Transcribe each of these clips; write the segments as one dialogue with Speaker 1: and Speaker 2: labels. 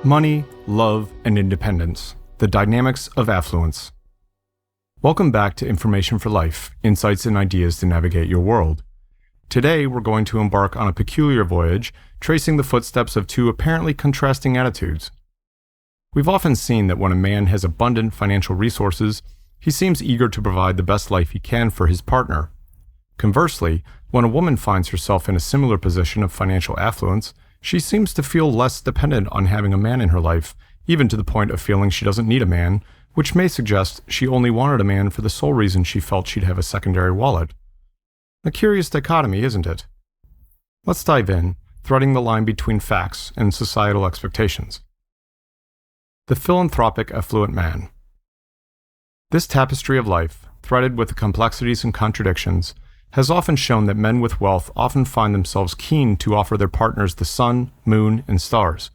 Speaker 1: Money, love, and independence, the dynamics of affluence. Welcome back to Information for Life, insights and ideas to navigate your world. Today, we're going to embark on a peculiar voyage, tracing the footsteps of two apparently contrasting attitudes. We've often seen that when a man has abundant financial resources, he seems eager to provide the best life he can for his partner. Conversely, when a woman finds herself in a similar position of financial affluence, she seems to feel less dependent on having a man in her life, even to the point of feeling she doesn't need a man, which may suggest she only wanted a man for the sole reason she felt she'd have a secondary wallet. A curious dichotomy, isn't it? Let's dive in, threading the line between facts and societal expectations. The philanthropic affluent man. This tapestry of life, threaded with the complexities and contradictions, has often shown that men with wealth often find themselves keen to offer their partners the sun, moon, and stars.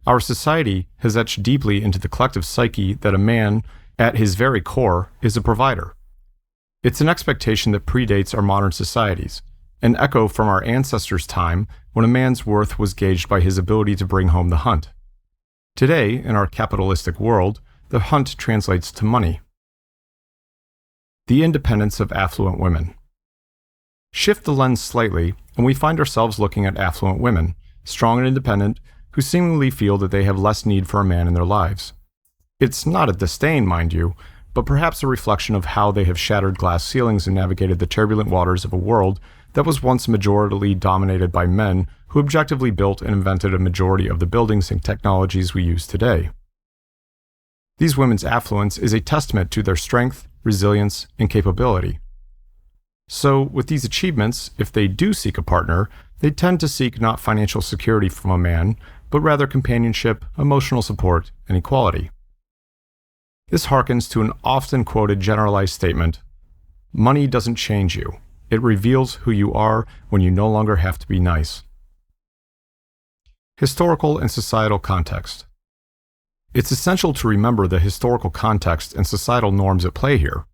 Speaker 1: Our society has etched deeply into the collective psyche that a man, at his very core, is a provider. It's an expectation that predates our modern societies, an echo from our ancestors' time when a man's worth was gauged by his ability to bring home the hunt. Today, in our capitalistic world, the hunt translates to money. The independence of affluent women. Shift the lens slightly, and we find ourselves looking at affluent women, strong and independent, who seemingly feel that they have less need for a man in their lives. It's not a disdain, mind you, but perhaps a reflection of how they have shattered glass ceilings and navigated the turbulent waters of a world that was once majoritarily dominated by men who objectively built and invented a majority of the buildings and technologies we use today. These women's affluence is a testament to their strength, resilience, and capability. So, with these achievements, if they do seek a partner, they tend to seek not financial security from a man, but rather companionship, emotional support, and equality. This harkens to an often quoted generalized statement: money doesn't change you. It reveals who you are when you no longer have to be nice. Historical and societal context. It's essential to remember the historical context and societal norms at play here.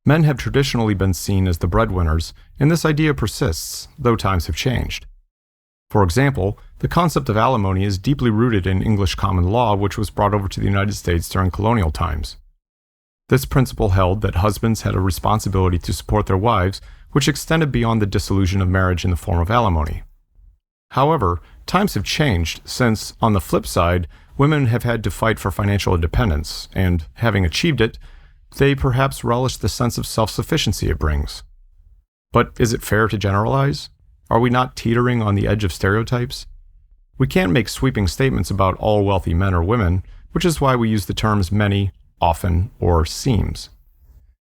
Speaker 1: Men have traditionally been seen as the breadwinners, and this idea persists, though times have changed. For example, the concept of alimony is deeply rooted in English common law, which was brought over to the United States during colonial times. This principle held that husbands had a responsibility to support their wives, which extended beyond the dissolution of marriage in the form of alimony. However, times have changed since, on the flip side, women have had to fight for financial independence, and, having achieved it, they perhaps relish the sense of self-sufficiency it brings. But is it fair to generalize? Are we not teetering on the edge of stereotypes? We can't make sweeping statements about all wealthy men or women, which is why we use the terms many, often, or seems.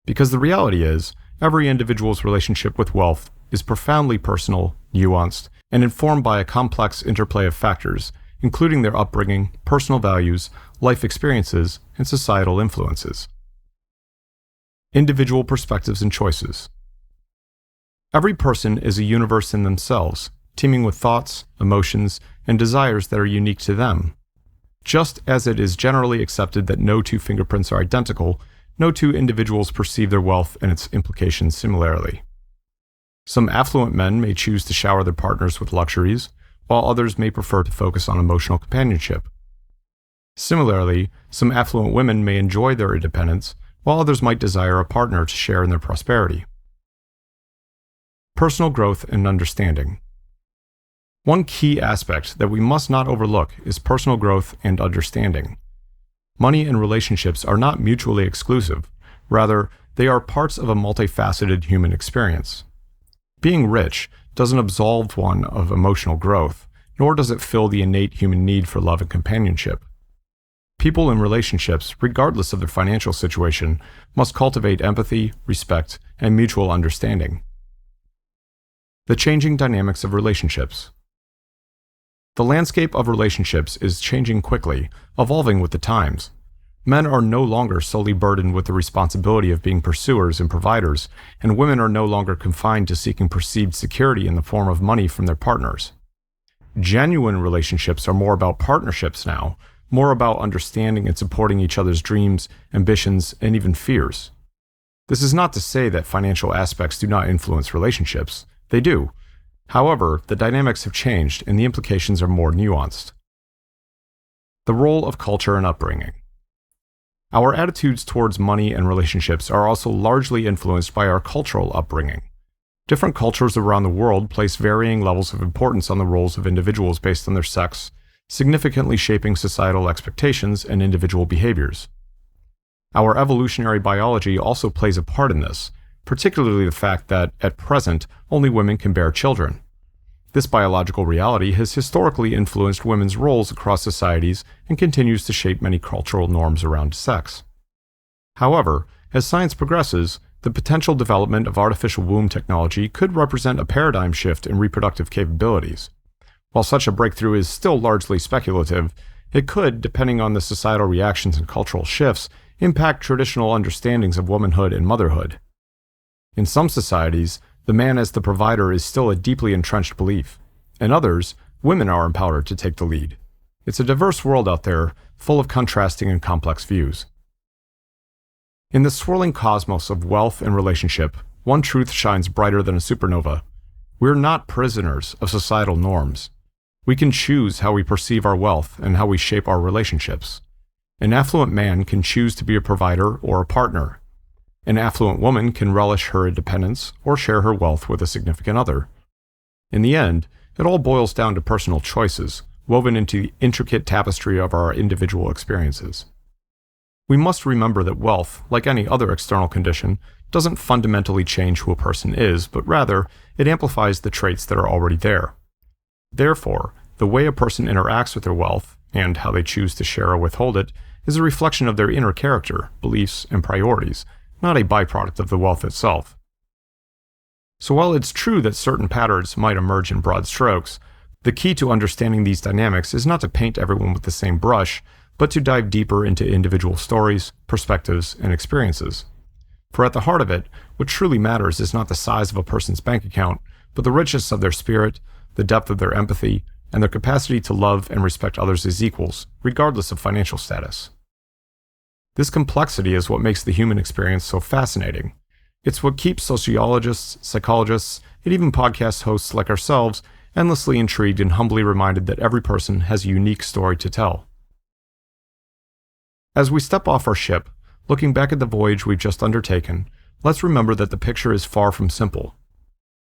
Speaker 1: Because the reality is, every individual's relationship with wealth is profoundly personal, nuanced, and informed by a complex interplay of factors, including their upbringing, personal values, life experiences, and societal influences. Individual perspectives and choices. Every person is a universe in themselves, teeming with thoughts, emotions, and desires that are unique to them. Just as it is generally accepted that no two fingerprints are identical, no two individuals perceive their wealth and its implications similarly. Some affluent men may choose to shower their partners with luxuries, while others may prefer to focus on emotional companionship. Similarly, some affluent women may enjoy their independence, while others might desire a partner to share in their prosperity. Personal growth and understanding. One key aspect that we must not overlook is personal growth and understanding. Money and relationships are not mutually exclusive. Rather, they are parts of a multifaceted human experience. Being rich doesn't absolve one of emotional growth, nor does it fill the innate human need for love and companionship. People in relationships, regardless of their financial situation, must cultivate empathy, respect, and mutual understanding. The changing dynamics of relationships. The landscape of relationships is changing quickly, evolving with the times. Men are no longer solely burdened with the responsibility of being pursuers and providers, and women are no longer confined to seeking perceived security in the form of money from their partners. Genuine relationships are more about partnerships now, more about understanding and supporting each other's dreams, ambitions, and even fears. This is not to say that financial aspects do not influence relationships. They do. However, the dynamics have changed and the implications are more nuanced. The role of culture and upbringing. Our attitudes towards money and relationships are also largely influenced by our cultural upbringing. Different cultures around the world place varying levels of importance on the roles of individuals based on their sex, significantly shaping societal expectations and individual behaviors. Our evolutionary biology also plays a part in this, particularly the fact that, at present, only women can bear children. This biological reality has historically influenced women's roles across societies and continues to shape many cultural norms around sex. However, as science progresses, the potential development of artificial womb technology could represent a paradigm shift in reproductive capabilities. While such a breakthrough is still largely speculative, it could, depending on the societal reactions and cultural shifts, impact traditional understandings of womanhood and motherhood. In some societies, the man as the provider is still a deeply entrenched belief. In others, women are empowered to take the lead. It's a diverse world out there, full of contrasting and complex views. In the swirling cosmos of wealth and relationship, one truth shines brighter than a supernova. We're not prisoners of societal norms. We can choose how we perceive our wealth and how we shape our relationships. An affluent man can choose to be a provider or a partner. An affluent woman can relish her independence or share her wealth with a significant other. In the end, it all boils down to personal choices, woven into the intricate tapestry of our individual experiences. We must remember that wealth, like any other external condition, doesn't fundamentally change who a person is, but rather, it amplifies the traits that are already there. Therefore, the way a person interacts with their wealth, and how they choose to share or withhold it, is a reflection of their inner character, beliefs, and priorities, not a byproduct of the wealth itself. So while it's true that certain patterns might emerge in broad strokes, the key to understanding these dynamics is not to paint everyone with the same brush, but to dive deeper into individual stories, perspectives, and experiences. For at the heart of it, what truly matters is not the size of a person's bank account, but the richness of their spirit, the depth of their empathy, and their capacity to love and respect others as equals, regardless of financial status. This complexity is what makes the human experience so fascinating. It's what keeps sociologists, psychologists, and even podcast hosts like ourselves endlessly intrigued and humbly reminded that every person has a unique story to tell. As we step off our ship, looking back at the voyage we've just undertaken, let's remember that the picture is far from simple.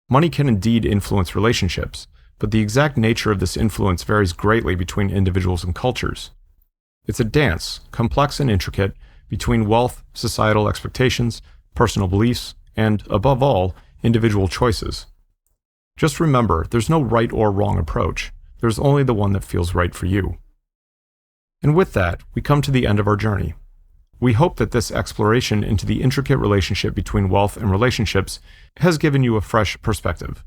Speaker 1: Money can indeed influence relationships, but the exact nature of this influence varies greatly between individuals and cultures. It's a dance, complex and intricate, between wealth, societal expectations, personal beliefs, and, above all, individual choices. Just remember, there's no right or wrong approach. There's only the one that feels right for you. And with that, we come to the end of our journey. We hope that this exploration into the intricate relationship between wealth and relationships has given you a fresh perspective.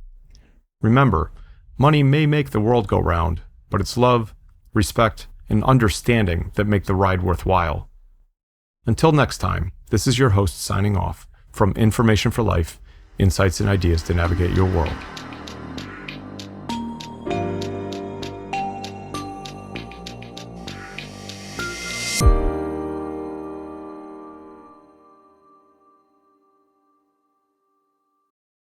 Speaker 1: Remember, money may make the world go round, but it's love, respect, and understanding that make the ride worthwhile. Until next time, this is your host signing off from Information for Life, Insights and Ideas to Navigate Your World.